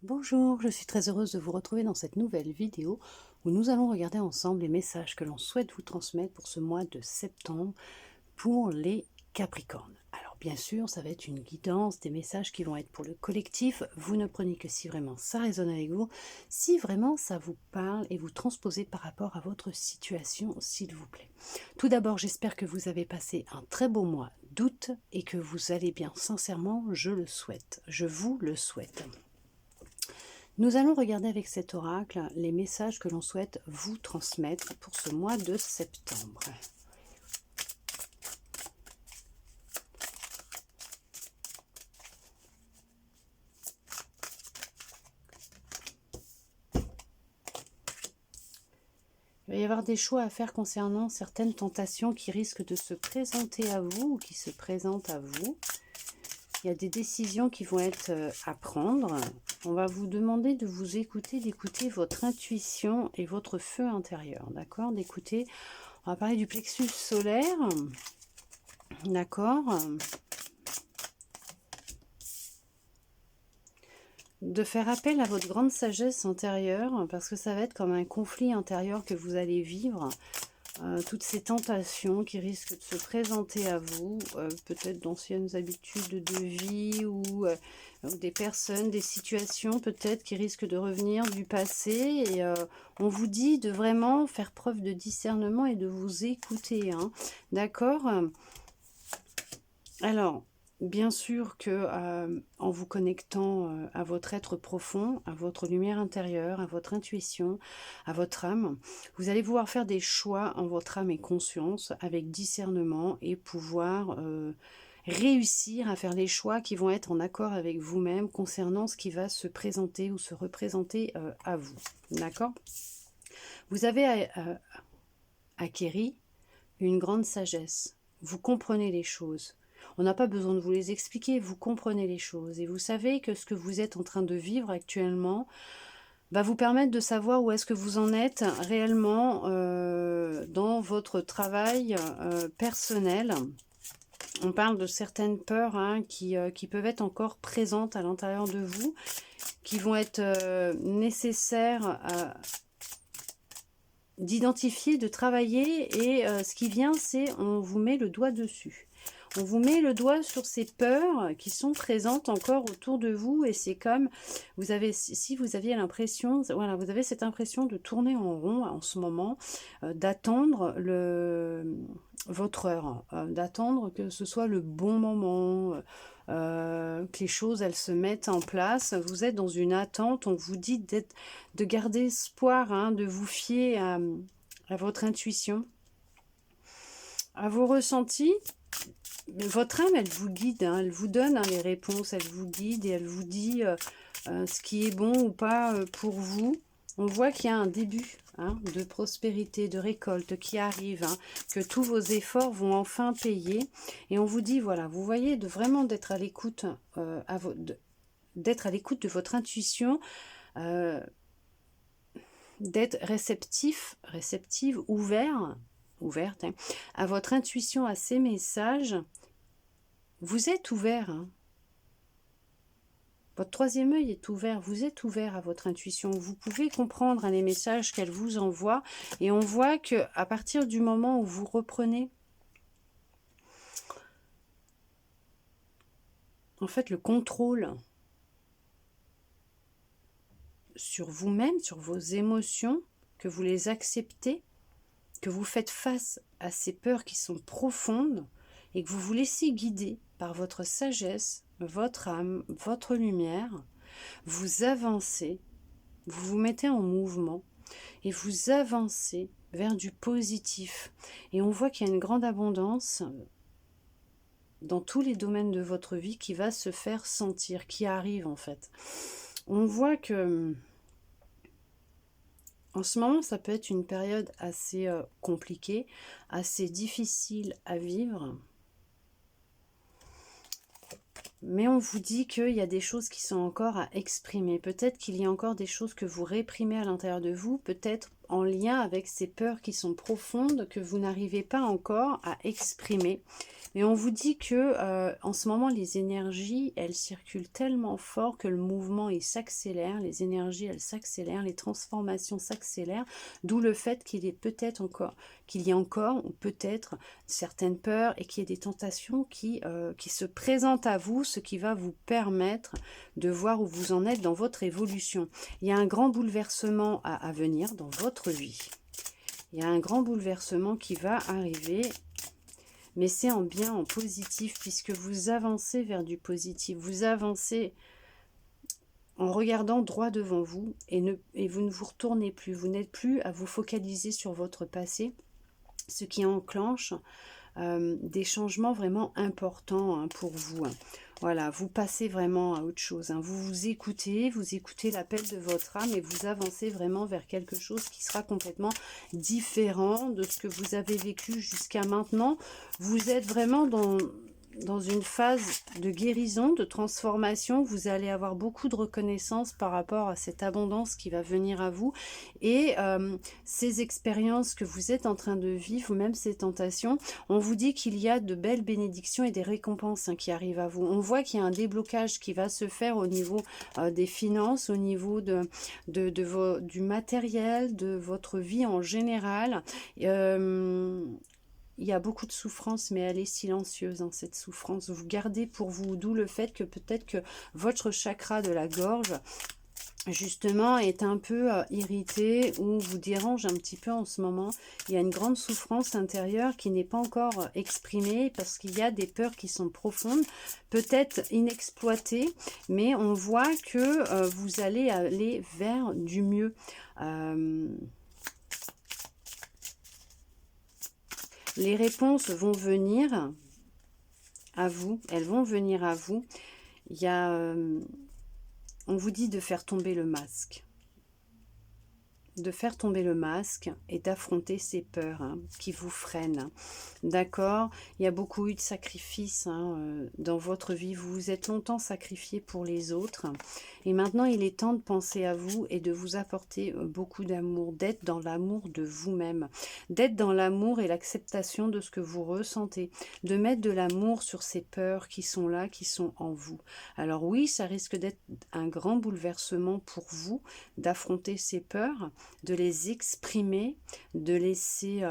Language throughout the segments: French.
Bonjour, je suis très heureuse de vous retrouver dans cette nouvelle vidéo où nous allons regarder ensemble les messages que l'on souhaite vous transmettre pour ce mois de septembre pour les Capricornes. Alors bien sûr, ça va être une guidance, des messages qui vont être pour le collectif. Vous ne prenez que si vraiment ça résonne avec vous, si vraiment ça vous parle et vous transposez par rapport à votre situation, s'il vous plaît. Tout d'abord, j'espère que vous avez passé un très beau mois d'août et que vous allez bien. Sincèrement, je le souhaite. Je vous le souhaite. Nous allons regarder avec cet oracle les messages que l'on souhaite vous transmettre pour ce mois de septembre. Il va y avoir des choix à faire concernant certaines tentations qui risquent de se présenter à vous ou qui se présentent à vous. Il y a des décisions qui vont être à prendre. On va vous demander de vous écouter, d'écouter votre intuition et votre feu intérieur, d'accord? D'écouter, on va parler du plexus solaire, d'accord? De faire appel à votre grande sagesse intérieure, parce que ça va être comme un conflit intérieur que vous allez vivre. Toutes ces tentations qui risquent de se présenter à vous, peut-être d'anciennes habitudes de vie ou des personnes, des situations peut-être qui risquent de revenir du passé. Et on vous dit de vraiment faire preuve de discernement et de vous écouter. Hein. D'accord ? Alors, bien sûr que en vous connectant à votre être profond, à votre lumière intérieure, à votre intuition, à votre âme, vous allez pouvoir faire des choix en votre âme et conscience avec discernement et pouvoir réussir à faire les choix qui vont être en accord avec vous-même concernant ce qui va se présenter ou se représenter à vous. D'accord ? Vous avez acquéri une grande sagesse. Vous comprenez les choses. On n'a pas besoin de vous les expliquer, vous comprenez les choses. Et vous savez que ce que vous êtes en train de vivre actuellement va vous permettre de savoir où est-ce que vous en êtes réellement dans votre travail personnel. On parle de certaines peurs qui peuvent être encore présentes à l'intérieur de vous, qui vont être nécessaires d'identifier, de travailler, et ce qui vient, c'est on vous met le doigt dessus. On vous met le doigt sur ces peurs qui sont présentes encore autour de vous, et c'est comme vous avez, si vous aviez l'impression, voilà, vous avez cette impression de tourner en rond en ce moment, d'attendre votre heure, d'attendre que ce soit le bon moment, que les choses elles se mettent en place. Vous êtes dans une attente, on vous dit de garder espoir, hein, de vous fier à votre intuition, à vos ressentis. Votre âme, elle vous guide, hein, elle vous donne les réponses, elle vous guide et elle vous dit ce qui est bon ou pas pour vous. On voit qu'il y a un début de prospérité, de récolte qui arrive, que tous vos efforts vont enfin payer. Et on vous dit, voilà, vous voyez, vraiment d'être à l'écoute d'être à l'écoute de votre intuition, d'être réceptive, ouverte à votre intuition, à ces messages. Vous êtes ouvert, hein. Votre troisième œil est ouvert, vous êtes ouvert à votre intuition. Vous pouvez comprendre les messages qu'elle vous envoie, et on voit que à partir du moment où vous reprenez en fait le contrôle sur vous-même, sur vos émotions, que vous les acceptez, que vous faites face à ces peurs qui sont profondes et que vous vous laissez guider par votre sagesse, votre âme, votre lumière, vous avancez, vous vous mettez en mouvement et vous avancez vers du positif. Et on voit qu'il y a une grande abondance dans tous les domaines de votre vie qui va se faire sentir, qui arrive en fait. On voit que en ce moment, ça peut être une période assez compliquée, assez difficile à vivre. Mais on vous dit qu'il y a des choses qui sont encore à exprimer. Peut-être qu'il y a encore des choses que vous réprimez à l'intérieur de vous, peut-être en lien avec ces peurs qui sont profondes, que vous n'arrivez pas encore à exprimer. Et on vous dit que en ce moment, les énergies, elles circulent tellement fort que le mouvement, il s'accélère, les énergies, elles s'accélèrent, les transformations s'accélèrent, d'où le fait qu'il y ait peut-être encore, qu'il y ait encore, ou peut-être, certaines peurs et qu'il y ait des tentations qui se présentent à vous, ce qui va vous permettre de voir où vous en êtes dans votre évolution. Il y a un grand bouleversement à venir dans votre vie. Il y a un grand bouleversement qui va arriver, mais c'est en bien, en positif, puisque vous avancez vers du positif. Vous avancez en regardant droit devant vous et vous ne vous retournez plus. Vous n'êtes plus à vous focaliser sur votre passé, ce qui enclenche des changements vraiment importants pour vous. Voilà, vous passez vraiment à autre chose. Vous écoutez l'appel de votre âme et vous avancez vraiment vers quelque chose qui sera complètement différent de ce que vous avez vécu jusqu'à maintenant. Vous êtes vraiment dans une phase de guérison, de transformation. Vous allez avoir beaucoup de reconnaissance par rapport à cette abondance qui va venir à vous. Et ces expériences que vous êtes en train de vivre, ou même ces tentations, on vous dit qu'il y a de belles bénédictions et des récompenses qui arrivent à vous. On voit qu'il y a un déblocage qui va se faire au niveau des finances, au niveau du matériel, de votre vie en général. Il y a beaucoup de souffrance, mais elle est silencieuse, cette souffrance. Vous gardez pour vous, d'où le fait que peut-être que votre chakra de la gorge, justement, est un peu irrité ou vous dérange un petit peu en ce moment. Il y a une grande souffrance intérieure qui n'est pas encore exprimée parce qu'il y a des peurs qui sont profondes, peut-être inexploitées, mais on voit que vous allez aller vers du mieux. Les réponses vont venir à vous, elles vont venir à vous. Il y a, on vous dit de faire tomber le masque. De faire tomber le masque et d'affronter ces peurs qui vous freinent. D'accord? Il y a beaucoup eu de sacrifices dans votre vie. Vous vous êtes longtemps sacrifié pour les autres. Et maintenant, il est temps de penser à vous et de vous apporter beaucoup d'amour, d'être dans l'amour de vous-même, d'être dans l'amour et l'acceptation de ce que vous ressentez, de mettre de l'amour sur ces peurs qui sont là, qui sont en vous. Alors oui, ça risque d'être un grand bouleversement pour vous, d'affronter ces peurs, de les exprimer, de laisser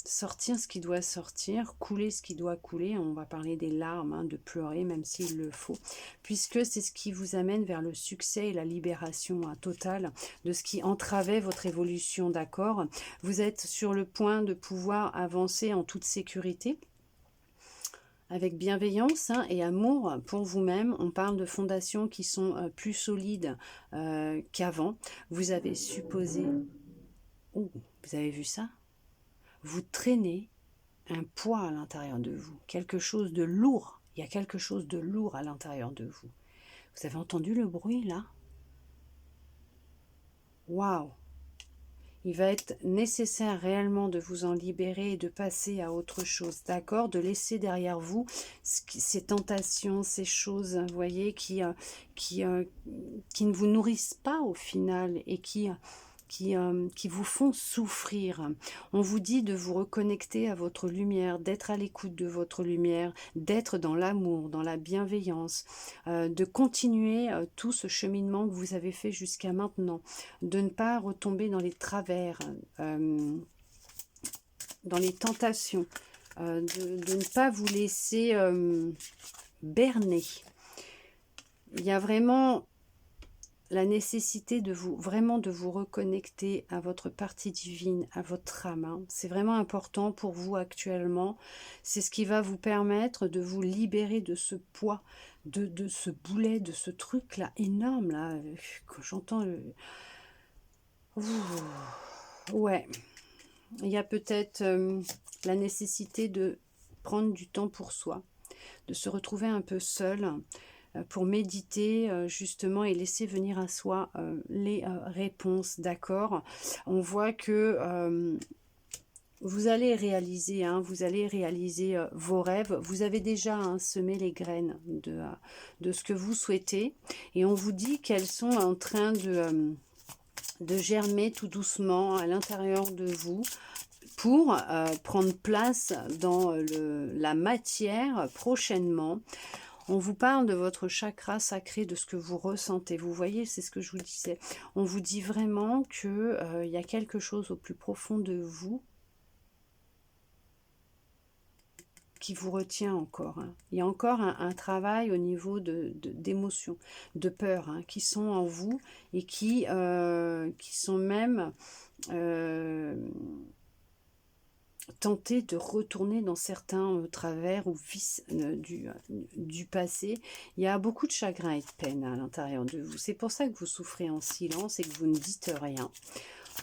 sortir ce qui doit sortir, couler ce qui doit couler. On va parler des larmes, de pleurer même s'il le faut, puisque c'est ce qui vous amène vers le succès et la libération totale de ce qui entravait votre évolution, d'accord? Vous êtes sur le point de pouvoir avancer en toute sécurité, avec bienveillance et amour pour vous-même. On parle de fondations qui sont plus solides qu'avant. Vous avez supposé... Oh, vous avez vu ça? Vous traînez un poids à l'intérieur de vous, quelque chose de lourd. Il y a quelque chose de lourd à l'intérieur de vous. Vous avez entendu le bruit là? Waouh! Il va être nécessaire réellement de vous en libérer et de passer à autre chose, d'accord? De laisser derrière vous ces tentations, ces choses, vous voyez, qui ne vous nourrissent pas au final et qui vous font souffrir. On vous dit de vous reconnecter à votre lumière, d'être à l'écoute de votre lumière, d'être dans l'amour, dans la bienveillance, de continuer tout ce cheminement que vous avez fait jusqu'à maintenant, de ne pas retomber dans les travers, dans les tentations, de ne pas vous laisser berner. Il y a vraiment la nécessité de vous reconnecter à votre partie divine, à votre âme. C'est vraiment important pour vous actuellement. C'est ce qui va vous permettre de vous libérer de ce poids, de ce boulet, de ce truc là énorme là. Quand j'entends le... Ouais. Il y a peut-être la nécessité de prendre du temps pour soi, de se retrouver un peu seul, pour méditer justement et laisser venir à soi les réponses, d'accord? On voit que vous allez réaliser, vos rêves. Vous avez déjà semé les graines de ce que vous souhaitez et on vous dit qu'elles sont en train de germer tout doucement à l'intérieur de vous pour prendre place dans la matière prochainement. On vous parle de votre chakra sacré, de ce que vous ressentez. Vous voyez, c'est ce que je vous disais. On vous dit vraiment qu'il y a quelque chose au plus profond de vous qui vous retient encore. Hein. Il y a encore un travail au niveau d'émotions, de peur, hein, qui sont en vous et qui sont même tentés de retourner dans certains travers ou vices du passé. Il y a beaucoup de chagrin et de peine à l'intérieur de vous. C'est pour ça que vous souffrez en silence et que vous ne dites rien.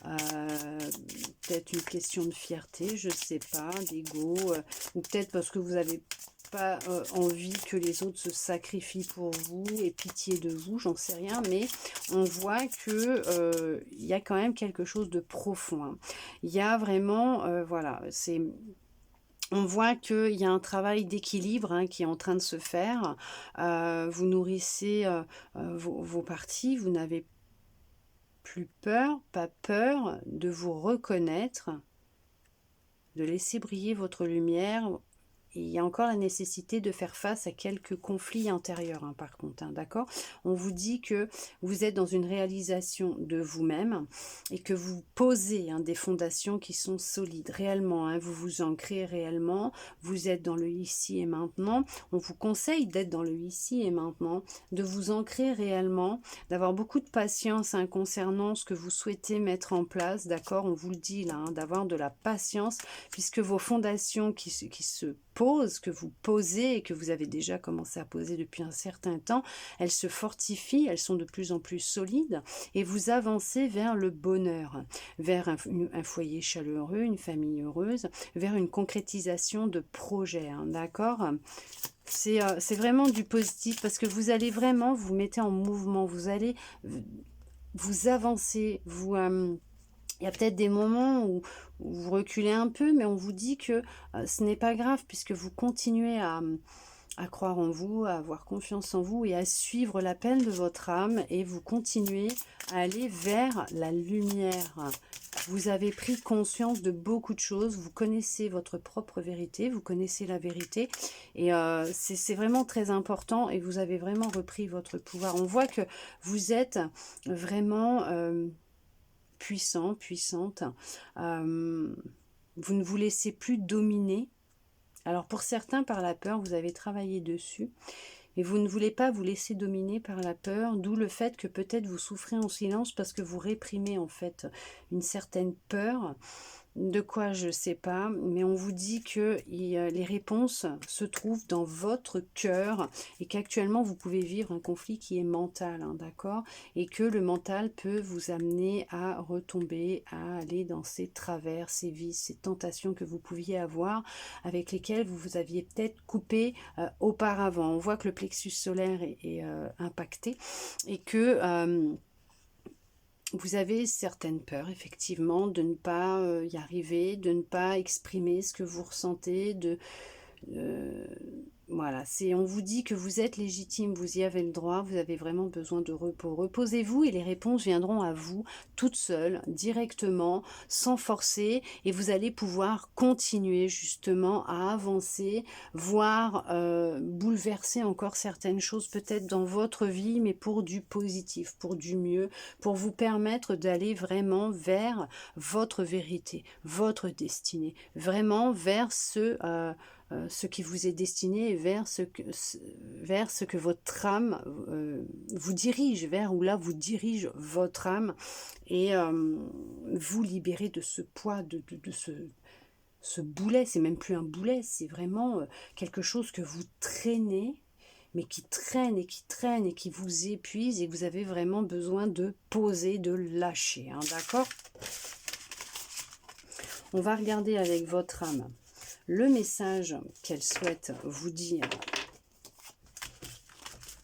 Peut-être une question de fierté, je ne sais pas, d'ego, ou peut-être parce que vous n'avez pas envie que les autres se sacrifient pour vous et pitié de vous, j'en sais rien, mais on voit que il y a quand même quelque chose de profond. Hein. Il y a vraiment, voilà, c'est... On voit qu'il y a un travail d'équilibre hein, qui est en train de se faire. Vous nourrissez vos parties, vous n'avez plus peur, pas peur de vous reconnaître, de laisser briller votre lumière. Et il y a encore la nécessité de faire face à quelques conflits intérieurs, hein, par contre, hein, d'accord? On vous dit que vous êtes dans une réalisation de vous-même et que vous posez hein, des fondations qui sont solides, réellement, hein, vous vous ancrez réellement, vous êtes dans le ici et maintenant. On vous conseille d'être dans le ici et maintenant, de vous ancrer réellement, d'avoir beaucoup de patience hein, concernant ce que vous souhaitez mettre en place, d'accord? On vous le dit là, hein, d'avoir de la patience, puisque vos fondations qui se posent, que vous posez et que vous avez déjà commencé à poser depuis un certain temps, elles se fortifient, elles sont de plus en plus solides et vous avancez vers le bonheur, vers un foyer chaleureux, une famille heureuse, vers une concrétisation de projets, hein, d'accord? C'est vraiment du positif parce que vous allez vraiment vous mettez en mouvement, vous allez vous avancer, vous... il y a peut-être des moments où vous reculez un peu, mais on vous dit que ce n'est pas grave puisque vous continuez à croire en vous, à avoir confiance en vous et à suivre l'appel de votre âme et vous continuez à aller vers la lumière. Vous avez pris conscience de beaucoup de choses, vous connaissez votre propre vérité, vous connaissez la vérité et c'est vraiment très important et vous avez vraiment repris votre pouvoir. On voit que vous êtes vraiment... puissant, puissante, vous ne vous laissez plus dominer. Alors pour certains par la peur, vous avez travaillé dessus, mais vous ne voulez pas vous laisser dominer par la peur, d'où le fait que peut-être vous souffrez en silence parce que vous réprimez en fait une certaine peur. De quoi, je ne sais pas, mais on vous dit que les réponses se trouvent dans votre cœur et qu'actuellement vous pouvez vivre un conflit qui est mental, hein, d'accord? Et que le mental peut vous amener à retomber, à aller dans ces travers, ces vices, ces tentations que vous pouviez avoir, avec lesquelles vous aviez peut-être coupé auparavant. On voit que le plexus solaire est impacté et que... vous avez certaines peurs, effectivement, de ne pas y arriver, de ne pas exprimer ce que vous ressentez, voilà, on vous dit que vous êtes légitime, vous y avez le droit, vous avez vraiment besoin de repos. Reposez-vous et les réponses viendront à vous toutes seules, directement, sans forcer, et vous allez pouvoir continuer justement à avancer, voire bouleverser encore certaines choses peut-être dans votre vie, mais pour du positif, pour du mieux, pour vous permettre d'aller vraiment vers votre vérité, votre destinée, vraiment vers ce qui vous est destiné, vers ce que votre âme vous dirige, vers où là vous dirige votre âme, et vous libérer de ce poids, de ce boulet. C'est même plus un boulet, c'est vraiment quelque chose que vous traînez, mais qui traîne et qui traîne et qui vous épuise, et que vous avez vraiment besoin de poser, de lâcher, hein, d'accord? On va regarder avec votre âme le message qu'elle souhaite vous dire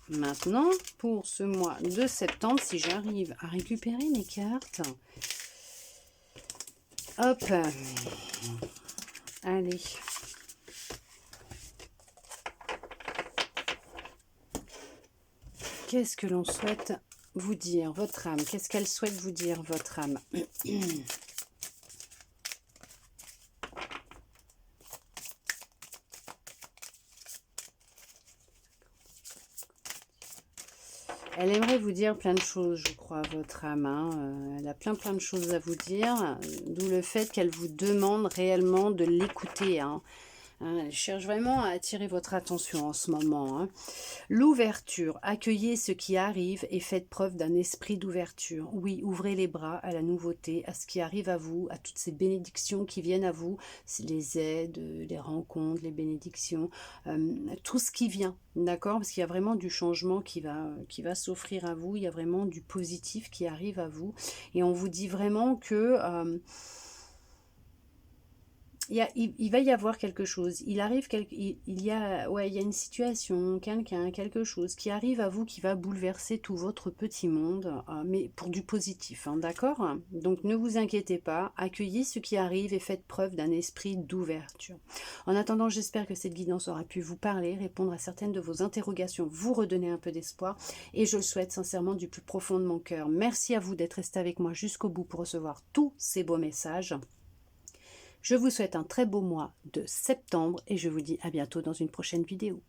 maintenant pour ce mois de septembre, si j'arrive à récupérer mes cartes. Hop, allez. Qu'est-ce que l'on souhaite vous dire, votre âme? Qu'est-ce qu'elle souhaite vous dire, votre âme? Elle aimerait vous dire plein de choses, je crois, votre âme. Hein. Elle a plein de choses à vous dire, d'où le fait qu'elle vous demande réellement de l'écouter. Hein. Elle cherche vraiment à attirer votre attention en ce moment. Hein. L'ouverture, accueillez ce qui arrive et faites preuve d'un esprit d'ouverture. Oui, ouvrez les bras à la nouveauté, à ce qui arrive à vous, à toutes ces bénédictions qui viennent à vous, les aides, les rencontres, les bénédictions, tout ce qui vient, d'accord? Parce qu'il y a vraiment du changement qui va s'offrir à vous, il y a vraiment du positif qui arrive à vous. Et on vous dit vraiment que... il va y avoir quelque chose, il arrive, il y a une situation, quelqu'un, quelque chose qui arrive à vous qui va bouleverser tout votre petit monde, mais pour du positif, hein, d'accord? Donc ne vous inquiétez pas, accueillez ce qui arrive et faites preuve d'un esprit d'ouverture. En attendant, j'espère que cette guidance aura pu vous parler, répondre à certaines de vos interrogations, vous redonner un peu d'espoir, et je le souhaite sincèrement du plus profond de mon cœur. Merci à vous d'être resté avec moi jusqu'au bout pour recevoir tous ces beaux messages. Je vous souhaite un très beau mois de septembre et je vous dis à bientôt dans une prochaine vidéo.